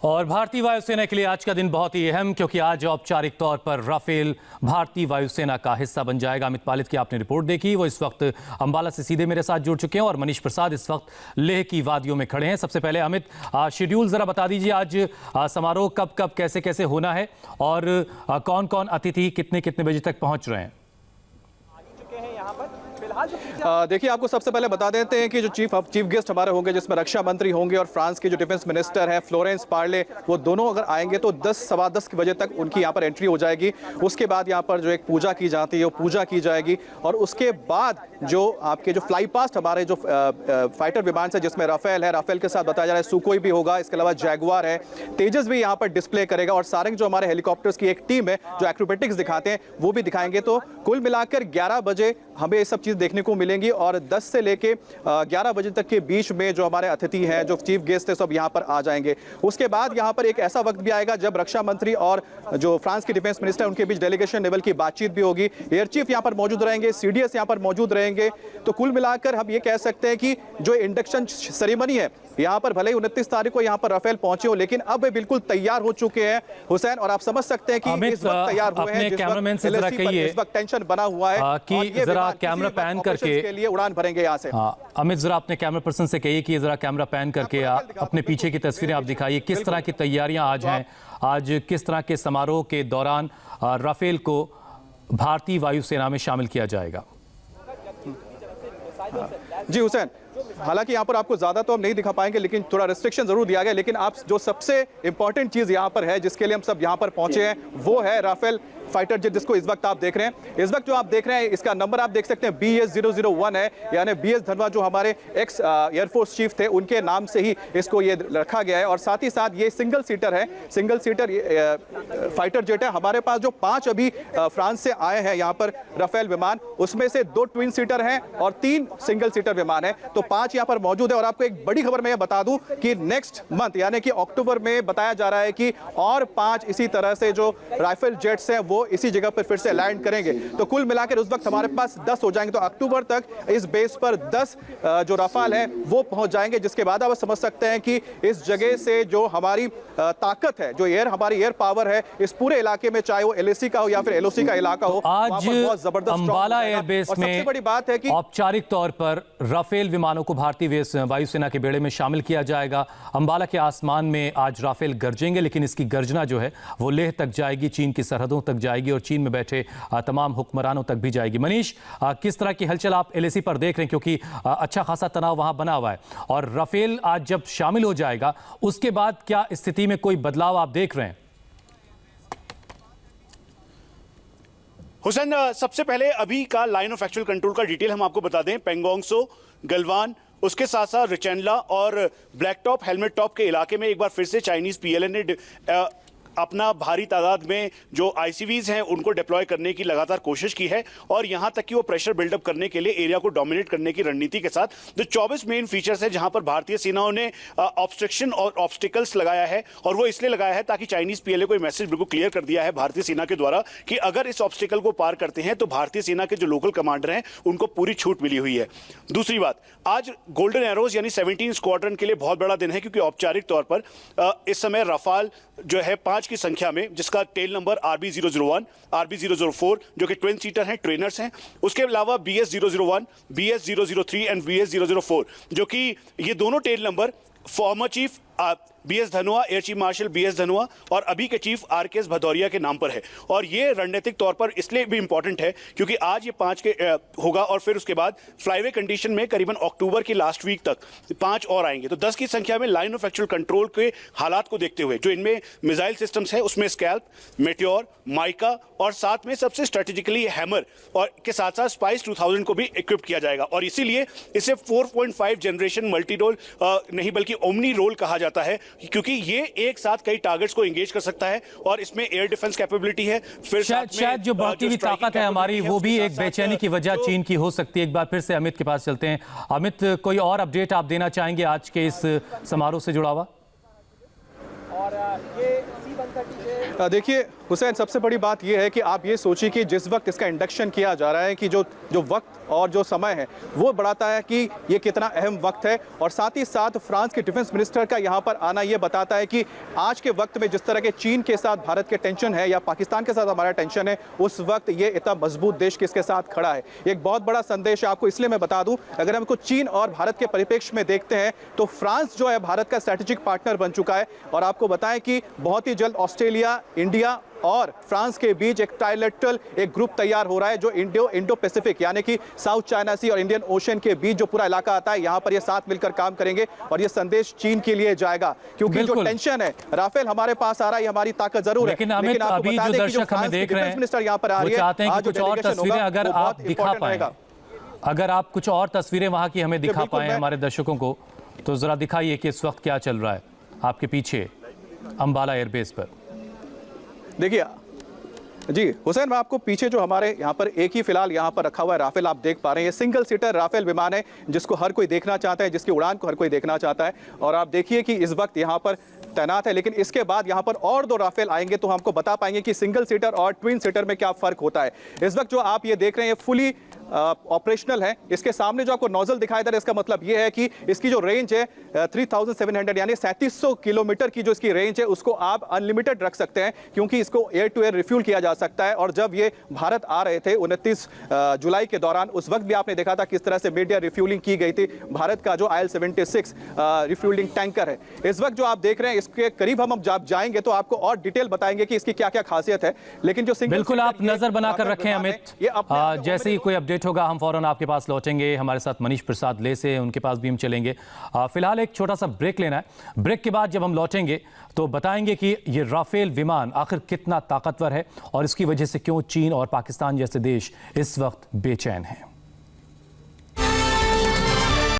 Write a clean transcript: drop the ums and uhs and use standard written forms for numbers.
और भारतीय वायुसेना के लिए आज का दिन बहुत ही अहम, क्योंकि आज औपचारिक तौर पर राफेल भारतीय वायुसेना का हिस्सा बन जाएगा। अमित पालित की आपने रिपोर्ट देखी, वो इस वक्त अंबाला से सीधे मेरे साथ जुड़ चुके हैं और मनीष प्रसाद इस वक्त लेह की वादियों में खड़े हैं। सबसे पहले अमित, शेड्यूल जरा बता दीजिए, आज समारोह कब कब कैसे कैसे होना है और कौन कौन अतिथि कितने कितने बजे तक पहुंच रहे हैं? देखिए, आपको सबसे पहले बता देते हैं कि जो चीफ गेस्ट हमारे होंगे, जिसमें रक्षा मंत्री होंगे और फ्रांस के जो डिफेंस मिनिस्टर हैं फ्लोरेंस पार्ले, वो दोनों अगर आएंगे तो 10 सवा 10 बजे तक उनकी यहाँ पर एंट्री हो जाएगी। उसके बाद यहाँ पर जो एक पूजा की जाती है वो पूजा की जाएगी और उसके बाद जो आपके जो फ्लाई पास्ट हमारे जो फाइटर विमान है, जिसमें राफेल है, राफेल के साथ बताया जा रहा है सुकोई भी होगा, इसके अलावा जैगुआर है, तेजस भी यहाँ पर डिस्प्ले करेगा और सारंग जो हमारे हेलीकॉप्टर्स की एक टीम है जो एक्रोबेटिक्स दिखाते हैं वो भी दिखाएंगे। तो कुल मिलाकर 11 बजे हमें ये सब चीज़ देखने को मिलेंगी और 10 से लेके 11 बजे तक के बीच में जो हमारे अतिथि हैं, जो चीफ गेस्ट है, सब यहाँ पर आ जाएंगे। उसके बाद यहाँ पर एक ऐसा वक्त भी आएगा जब रक्षा मंत्री और जो फ्रांस के डिफेंस मिनिस्टर उनके बीच डेलीगेशन लेवल की बातचीत भी होगी। एयर चीफ यहाँ पर मौजूद रहेंगे, सीडीएस यहाँ पर मौजूद रहेंगे। तो कुल मिलाकर हम ये कह सकते हैं कि जो इंडक्शन सेरेमनी है यहाँ पर, भले ही 29 तारीख को यहाँ पर राफेल पहुंचे हो, लेकिन अब वे बिल्कुल तैयार हो चुके हैं हुसैन। और आप समझ सकते हैं कि इस वक्त तैयार हुए हैं, कैमरामैन से जरा कहिए, इस वक्त टेंशन बना हुआ है कि जरा कैमरा पैन करके के लिए उड़ान भरेंगे यहाँ से। अमित, जरा अपने कैमरा पर्सन से कहिए कि जरा कैमरा पैन करके अपने पीछे की तस्वीरें आप दिखाइए, किस तरह की तैयारियां आज हैं, आज किस तरह के समारोह के दौरान राफेल को भारतीय वायुसेना में शामिल किया जाएगा। जी हुसैन, हालांकि यहाँ पर आपको ज्यादा तो हम नहीं दिखा पाएंगे, लेकिन थोड़ा रिस्ट्रिक्शन जरूर दिया गया। लेकिन आप जो सबसे इंपॉर्टेंट चीज यहाँ पर है, जिसके लिए हम सब यहाँ पर पहुंचे हैं, वो है राफेल फाइटर जेट, जिसको इस वक्त आप देख रहे हैं। इस वक्त जो आप देख रहे हैं, इसका नंबर आप देख सकते हैं BS001 है, यानी BS धनवा जो हमारे एक्स एयरफोर्स चीफ थे उनके नाम से ही इसको ये रखा गया है। और साथ ही साथ ये सिंगल सीटर है, सिंगल सीटर फाइटर जेट है। हमारे पास जो 5 अभी फ्रांस से आए हैं यहाँ पर राफेल विमान, उसमें से 2 ट्विन सीटर हैं और 3 सिंगल सीटर विमान है। तो 5 यहाँ पर मौजूद है। और आपको एक बड़ी खबर मैं बता दूं कि नेक्स्ट मंथ यानी कि अक्टूबर में बताया जा रहा है कि और 5 इसी तरह से जो राफेल जेट्स हैं वो इसी जगह पर फिर से लैंड करेंगे। तो कुल मिलाकर उस वक्त हमारे पास 10 हो जाएंगे। तो अक्टूबर तक इस बेस पर 10 जो राफेल है वो पहुंच जाएंगे, जिसके बाद आप समझ सकते हैं कि इस जगह से जो हमारी ताकत है, जो हमारी एयर पावर है इस पूरे इलाके में, चाहे वो LAC का हो या फिर LOC का इलाका हो, आज अंबाला एयरबेस में सबसे बड़ी बात है कि औपचारिक तौर पर राफेल विमानों को भारतीय वायुसेना के बेड़े में शामिल किया जाएगा। अंबाला के आसमान में आज राफेल गरजेंगे, लेकिन इसकी गर्जना जो है वो लेह तक जाएगी, चीन की सरहदों तक जाएगी और चीन में बैठे तमाम हुक्मरानों तक भी जाएगी। मनीष, किस तरह की हलचल आप LAC पर देख रहे हैं, क्योंकि अच्छा खासा तनाव वहां बना हुआ है, और राफेल आज जब शामिल हो जाएगा उसके बाद क्या स्थिति में कोई बदलाव आप देख रहे हैं? हुसैन, सबसे पहले अभी का लाइन ऑफ एक्चुअल कंट्रोल का डिटेल हम आपको बता दें। पेंगोंग सो, गलवान, उसके साथ साथ रिचेंडला और ब्लैक टॉप, हेलमेट टॉप के इलाके में एक बार फिर से चाइनीज PLA ने अपना भारी तादाद में जो ICVs हैं उनको डिप्लॉय करने की लगातार कोशिश की है और यहां तक कि वो प्रेशर बिल्डअप करने के लिए एरिया को डोमिनेट करने की रणनीति के साथ जो 24 मेन फीचर्स है जहां पर भारतीय सेनाओं ने ऑब्स्ट्रक्शन और ऑब्स्टिकल्स लगाया है, और वो इसलिए लगाया है ताकि चाइनीज PLA को मैसेज बिल्कुल क्लियर कर दिया है भारतीय सेना के द्वारा कि अगर इस ऑब्स्टिकल को पार करते हैं तो भारतीय सेना के जो लोकल कमांडर हैं उनको पूरी छूट मिली हुई है। दूसरी बात, आज गोल्डन एरोज यानी 17 स्क्वाड्रन के लिए बहुत बड़ा दिन है, क्योंकि औपचारिक तौर पर इस समय रफाल जो है 5 की संख्या में, जिसका टेल नंबर RB001, RB004 जो कि ट्विन सीटर हैं, ट्रेनर्स हैं, उसके अलावा BS001, BS003 एंड BS004 जो कि ये दोनों tail number former chief BS Dhanoa, air chief marshal BS Dhanoa और अभी के चीफ RKS भदौरिया के नाम पर है। और ये रणनीतिक तौर पर इसलिए भी इंपॉर्टेंट है क्योंकि आज ये 5 के होगा और फिर उसके बाद फ्लाईवे कंडीशन में करीबन अक्टूबर की लास्ट वीक तक 5 और आएंगे। तो 10 की संख्या में लाइन ऑफ एक्चुअल कंट्रोल के हालात को देखते हुए जो इनमें मिसाइल सिस्टम्स है उसमें स्कैल्प, मेट्योर, माइका और साथ में सबसे स्ट्रेटेजिकली हैमर और के साथ साथ स्पाइस 2000 को भी इक्विप किया जाएगा। और इसीलिए इसे 4.5 जनरेशन मल्टी रोल नहीं बल्कि ओमनी रोल कहा जाता है, क्योंकि ये एक साथ कई टारगेट्स को एंगेज कर सकता है और इसमें एयर डिफेंस कैपेबिलिटी है। फिर शायद जो बढ़ती हुई ताकत है हमारी वो भी एक बेचैनी की वजह चीन की हो सकती है। एक बार फिर से अमित के पास चलते हैं। अमित, कोई और अपडेट आप देना चाहेंगे आज के इस समारोह से जुड़ा हुआ? और ये देखिए हुसैन, सबसे बड़ी बात यह है कि आप ये सोचिए कि जिस वक्त इसका इंडक्शन किया जा रहा है कि जो वक्त और जो समय है वो बढ़ाता है कि ये कितना अहम वक्त है, और साथ ही साथ फ्रांस के डिफेंस मिनिस्टर का यहाँ पर आना ये बताता है कि आज के वक्त में जिस तरह के चीन के साथ भारत के टेंशन है या पाकिस्तान के साथ हमारा टेंशन है, उस वक्त ये इतना मजबूत देश किसके साथ खड़ा है। एक बहुत बड़ा संदेश है आपको, इसलिए मैं बता दूं, अगर हम कुछ चीन और भारत के परिप्रेक्ष्य में देखते हैं तो फ्रांस जो है भारत का स्ट्रेटेजिक पार्टनर बन चुका है, और आपको बताएं कि बहुत ही जल्द ऑस्ट्रेलिया, इंडिया और फ्रांस के बीच एक ट्राइलेटरल एक ग्रुप तैयार हो रहा है, जो इंडो पैसिफिक यानी कि साउथ चाइना सी और इंडियन ओशन के बीच जो पूरा इलाका आता है, यहाँ पर ये साथ मिलकर काम करेंगे, और ये संदेश चीन के लिए जाएगा, क्योंकि जो टेंशन है राफेल हमारे पास आ रहा है, हमारी ताकत जरूर है, लेकिन अभी जो दर्शक हमें देख रहे हैं मिनिस्टर यहाँ पर आ रही है, चाहते हैं कि कुछ और तस्वीरें अगर आप दिखा पाएं, अगर आप कुछ और तस्वीरें वहां की हमें दिखा पाएं हमारे दर्शकों को, तो जरा दिखाइए कि इस वक्त क्या चल रहा है आपके पीछे अंबाला एयरबेस पर। देखिए जी हुसैन, मैं आपको पीछे जो हमारे यहाँ पर एक ही फिलहाल यहाँ पर रखा हुआ है राफेल आप देख पा रहे हैं, ये सिंगल सीटर राफेल विमान है जिसको हर कोई देखना चाहता है, जिसकी उड़ान को हर कोई देखना चाहता है, और आप देखिए कि इस वक्त यहाँ पर तैनात है, लेकिन इसके बाद यहाँ पर और 2 राफेल आएंगे तो हमको बता पाएंगे कि सिंगल सीटर और ट्विन सीटर में क्या फर्क होता है। इस वक्त जो आप ये देख रहे हैं फुली ऑपरेशनल है, इसके सामने जो आपको नोजल दिखाई दे रहा है इसका मतलब ये है कि इसकी जो रेंज है 3700 यानी 3700 किलोमीटर की जो इसकी रेंज है उसको आप अनलिमिटेड रख सकते हैं, क्योंकि इसको एयर टू एयर रिफ्यूल किया जा सकता है। और जब ये भारत आ रहे थे 29 जुलाई के दौरान, उस वक्त भी आपने देखा था किस तरह से मिड एयर रिफ्यूलिंग की गई थी। भारत का जो IL-76 रिफ्यूलिंग टैंकर है, इस वक्त जो आप देख रहे हैं इसके करीब हम जब जाएंगे तो आपको और डिटेल बताएंगे कि इसकी क्या क्या खासियत है। लेकिन जो सिंगल बिल्कुल आप नजर बनाकर रखें अमित, जैसे ही कोई अपडेट होगा हम फौरन आपके पास लौटेंगे। हमारे साथ मनीष प्रसाद ले से उनके पास भी हम चलेंगे। फिलहाल एक छोटा सा ब्रेक लेना है। ब्रेक के बाद जब हम लौटेंगे तो बताएंगे कि ये राफेल विमान आखिर कितना ताकतवर है और इसकी वजह से क्यों चीन और पाकिस्तान जैसे देश इस वक्त बेचैन हैं।